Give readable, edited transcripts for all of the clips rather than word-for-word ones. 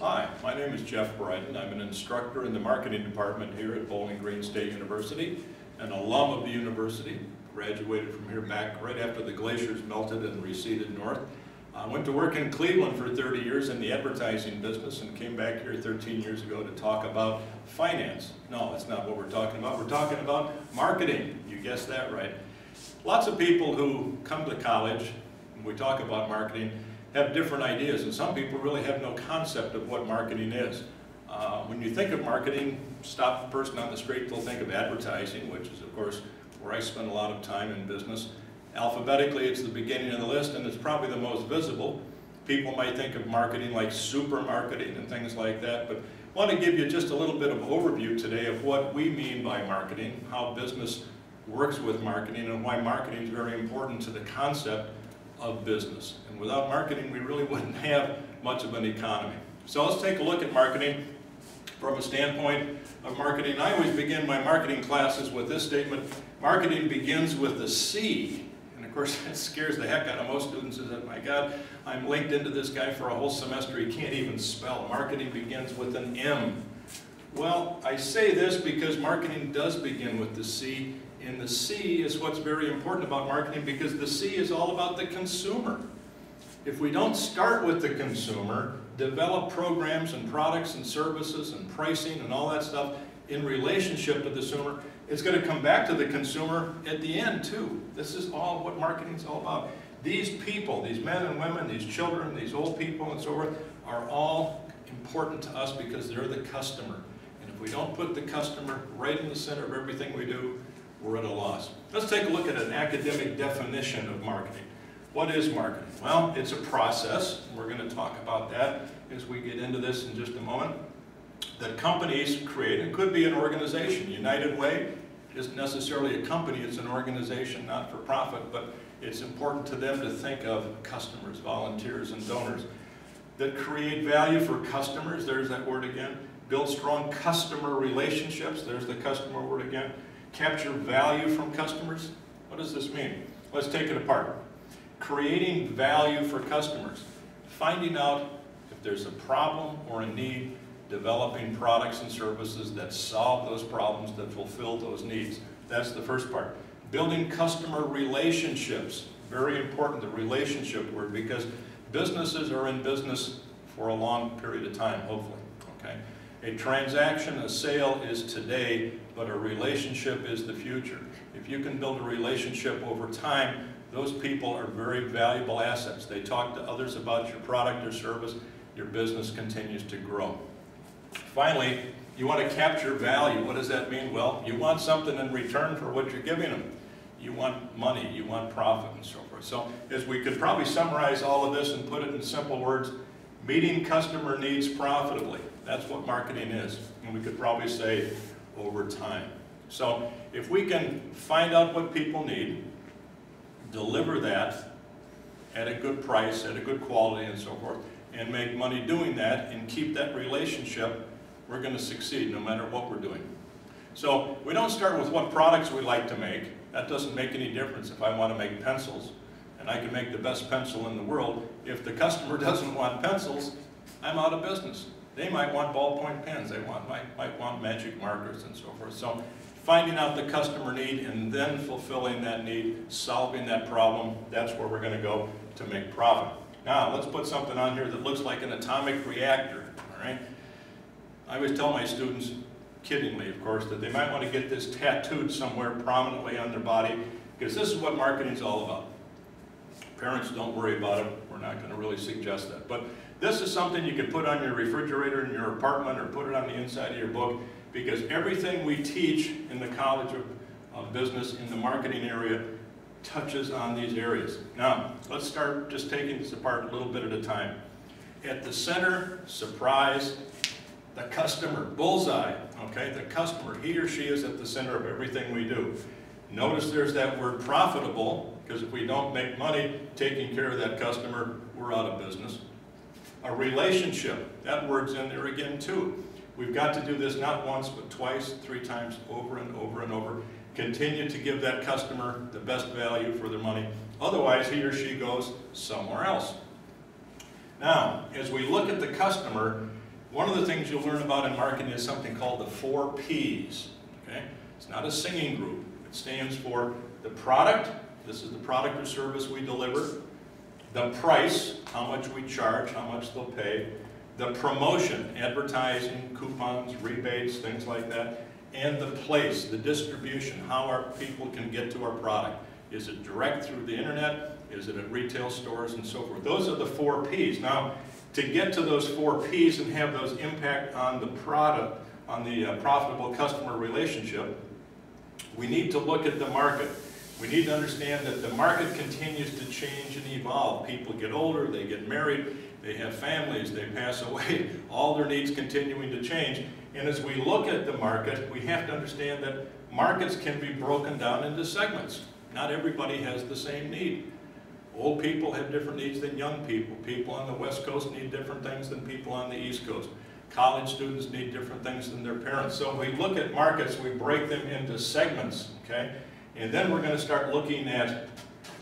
Hi, my name is Jeff Bryden. I'm an instructor in the marketing department here at Bowling Green State University, an alum of the university, graduated from here back right after the glaciers melted and receded north. I went to work in Cleveland for 30 years in the advertising business and came back here 13 years ago to talk about finance. No, that's not what we're talking about. We're talking about marketing. You guessed that right. Lots of people who come to college, when we talk about marketing, have different ideas, and some people really have no concept of what marketing is. When you think of marketing, stop the person on the street, they'll think of advertising, which is of course where I spend a lot of time in business. Alphabetically, it's the beginning of the list, and it's probably the most visible. People might think of marketing like supermarketing and things like that, but I want to give you just a little bit of overview today of what we mean by marketing, how business works with marketing, and why marketing is very important to the concept of business. And without marketing, we really wouldn't have much of an economy. So let's take a look at marketing from a standpoint of marketing. I always begin my marketing classes with this statement: marketing begins with the C. And of course, that scares the heck out of most students. Is that, my God, I'm linked into this guy for a whole semester, he can't even spell. Marketing begins with an M. Well, I say this because marketing does begin with the C. And the C is what's very important about marketing, because the C is all about the consumer. If we don't start with the consumer, develop programs and products and services and pricing and all that stuff in relationship to the consumer, it's going to come back to the consumer at the end too. This is all what marketing is all about. These people, these men and women, these children, these old people and so forth, are all important to us because they're the customer. And if we don't put the customer right in the center of everything we do, we're at a loss. Let's take a look at an academic definition of marketing. What is marketing? Well, it's a process. We're going to talk about that as we get into this in just a moment. That companies create. It could be an organization. United Way isn't necessarily a company. It's an organization, not for profit, but it's important to them to think of customers, volunteers, and donors that create value for customers. There's that word again. Build strong customer relationships. There's the customer word again. Capture value from customers. What does this mean? Let's take it apart. Creating value for customers. Finding out if there's a problem or a need, developing products and services that solve those problems, that fulfill those needs. That's the first part. Building customer relationships. Very important, the relationship word, because businesses are in business for a long period of time, hopefully. Okay? A transaction, a sale is today, but a relationship is the future. If you can build a relationship over time, those people are very valuable assets. They talk to others about your product or service, your business continues to grow. Finally, you want to capture value. What does that mean? Well, you want something in return for what you're giving them. You want money, you want profit, and so forth. So, as we could probably summarize all of this and put it in simple words, meeting customer needs profitably. That's what marketing is. And we could probably say over time. So if we can find out what people need, deliver that at a good price, at a good quality and so forth, and make money doing that and keep that relationship, we're going to succeed no matter what we're doing. So we don't start with what products we like to make. That doesn't make any difference. If I want to make pencils, and I can make the best pencil in the world, if the customer doesn't want pencils, I'm out of business. They might want ballpoint pens, they might want magic markers and so forth. So finding out the customer need and then fulfilling that need, solving that problem, that's where we're going to go to make profit. Now, let's put something on here that looks like an atomic reactor, all right? I always tell my students, kiddingly of course, that they might want to get this tattooed somewhere prominently on their body, because this is what marketing is all about. Parents, don't worry about it. We're not going to really suggest that. But this is something you can put on your refrigerator in your apartment or put it on the inside of your book, because everything we teach in the College of Business in the marketing area touches on these areas. Now, let's start just taking this apart a little bit at a time. At the center, surprise, the customer, bullseye, okay? The customer, he or she is at the center of everything we do. Notice there's that word profitable, because if we don't make money taking care of that customer, we're out of business. A relationship, that word's in there again too. We've got to do this not once, but twice, 3 times, over and over and over. Continue to give that customer the best value for their money. Otherwise, he or she goes somewhere else. Now, as we look at the customer, One of the things you'll learn about in marketing is something called the 4 Ps. Okay? It's not a singing group. It stands for the product. This is the product or service we deliver. The price, how much we charge, how much they'll pay. The promotion, advertising, coupons, rebates, things like that. And the place, the distribution, how our people can get to our product. Is it direct through the internet? Is it at retail stores and so forth? Those are the 4 Ps. Now, to get to those 4 Ps and have those impact on the product, on the profitable customer relationship, we need to look at the market. We need to understand that the market continues to change and evolve. People get older, they get married, they have families, they pass away, all their needs continuing to change. And as we look at the market, we have to understand that markets can be broken down into segments. Not everybody has the same need. Old people have different needs than young people. People on the West Coast need different things than people on the East Coast. College students need different things than their parents. So we look at markets, we break them into segments, okay? And then we're going to start looking at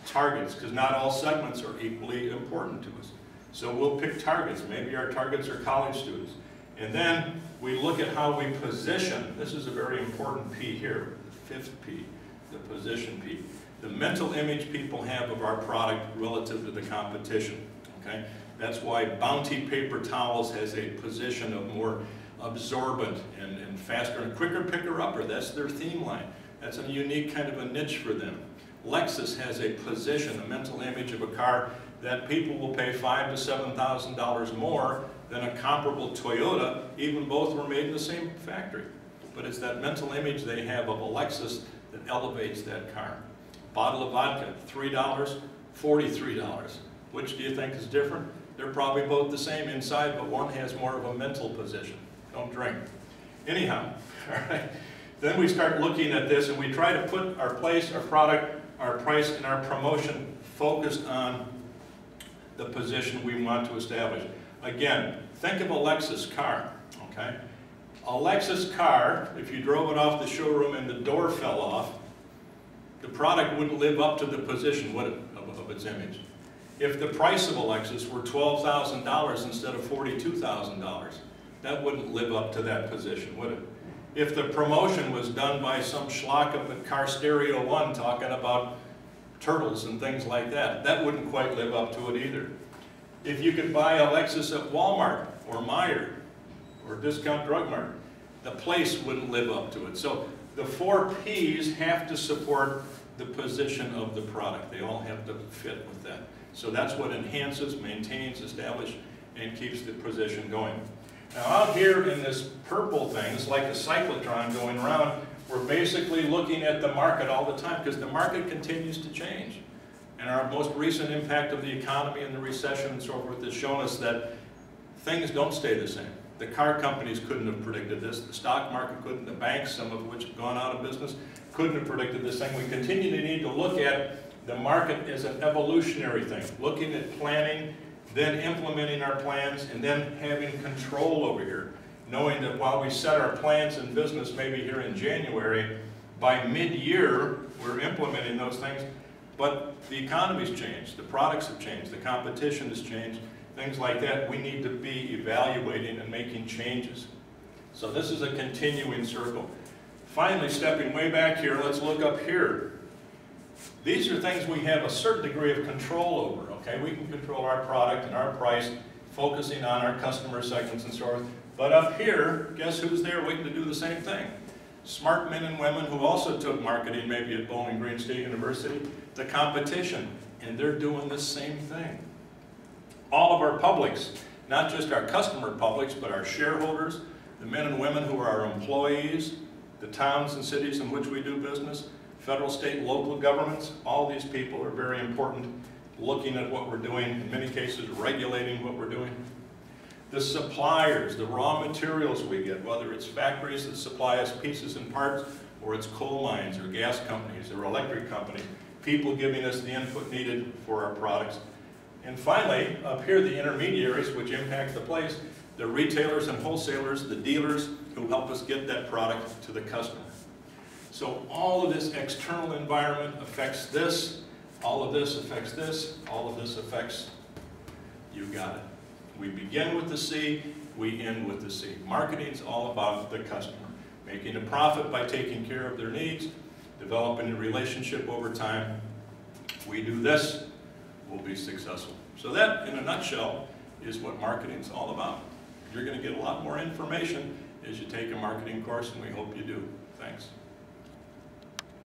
targets, because not all segments are equally important to us. So we'll pick targets. Maybe our targets are college students. And then we look at how we position. This is a very important P here, the 5th P, the position P. The mental image people have of our product relative to the competition, okay? That's why Bounty paper towels has a position of more absorbent and faster and quicker picker-upper. That's their theme line. That's a unique kind of a niche for them. Lexus has a position, a mental image of a car that people will pay $5,000 to $7,000 more than a comparable Toyota, even both were made in the same factory. But it's that mental image they have of a Lexus that elevates that car. Bottle of vodka, $3, $43. Which do you think is different? They're probably both the same inside, but one has more of a mental position. Don't drink. Anyhow, all right. Then we start looking at this and we try to put our place, our product, our price, and our promotion focused on the position we want to establish. Again, think of a Lexus car, okay? A Lexus car, if you drove it off the showroom and the door fell off, the product wouldn't live up to the position, would it, of its image. If the price of a Lexus were $12,000 instead of $42,000, that wouldn't live up to that position, would it? If the promotion was done by some schlock up at Car Stereo 1 talking about turtles and things like that, that wouldn't quite live up to it either. If you could buy a Lexus at Walmart or Meijer or Discount Drug Mart, the place wouldn't live up to it. So the 4 Ps have to support the position of the product. They all have to fit with that. So that's what enhances, maintains, establishes, and keeps the position going. Now out here in this purple thing, it's like a cyclotron going around, we're basically looking at the market all the time because the market continues to change. And our most recent impact of the economy and the recession and so forth has shown us that things don't stay the same. The car companies couldn't have predicted this. The stock market couldn't. The banks, some of which have gone out of business, couldn't have predicted this thing. We continue to need to look at the market as an evolutionary thing, looking at planning, then implementing our plans, and then having control over here, knowing that while we set our plans in business maybe here in January, by mid-year we're implementing those things, but the economy's changed, the products have changed, the competition has changed, things like that. We need to be evaluating and making changes. So this is a continuing circle. Finally, stepping way back here, let's look up here. These are things we have a certain degree of control over, okay? We can control our product and our price, focusing on our customer segments and so forth. But up here, guess who's there waiting to do the same thing? Smart men and women who also took marketing, maybe at Bowling Green State University, the competition, and they're doing the same thing. All of our publics, not just our customer publics, but our shareholders, the men and women who are our employees, the towns and cities in which we do business, federal, state, and local governments, all these people are very important, looking at what we're doing, in many cases regulating what we're doing. The suppliers, the raw materials we get, whether it's factories that supply us pieces and parts, or it's coal mines, or gas companies, or electric companies, people giving us the input needed for our products. And finally, up here, the intermediaries, which impact the place, the retailers and wholesalers, the dealers who help us get that product to the customer. So all of this external environment affects this, all of this affects this, all of this affects, you got it. We begin with the C, we end with the C. Marketing's all about the customer. Making a profit by taking care of their needs, developing a relationship over time. We do this, we'll be successful. So that, in a nutshell, is what marketing's all about. You're going to get a lot more information as you take a marketing course, and we hope you do. Thanks.